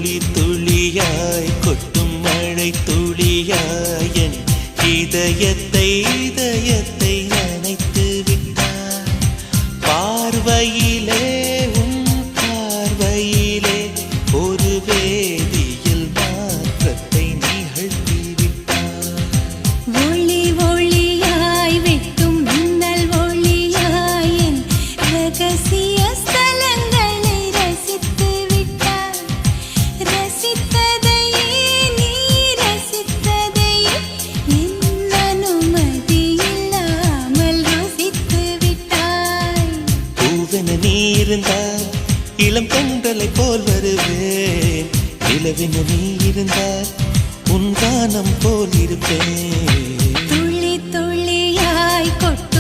துளி துளியாய் கொட்டும் மழை துளியாய் என் இதயத்தை நனைத்து விட்டாய். பார்வையிலே உன் பார்வையிலே ஒரு வேதியியல் மாற்றத்தை நிகழ்த்தி விட்டாய். ஒளி ஒளியாய் வெட்டும் மின்னல் ஒளியாய் என் ரகசிய ஸ்தலங்களை ரசித்து விட்டாய். ரசித்ததையே நீ ரசித்ததையே என் அனுமதி இல்லாமல் ருசித்து விட்டாய். பூவென நீ இருந்தால் இளம் பெண்களை போல் வருவேன். நிலவென நீ இருந்தால் உன் கானம் போல் இருப்பேன். துளி துளியாய் கொட்டும்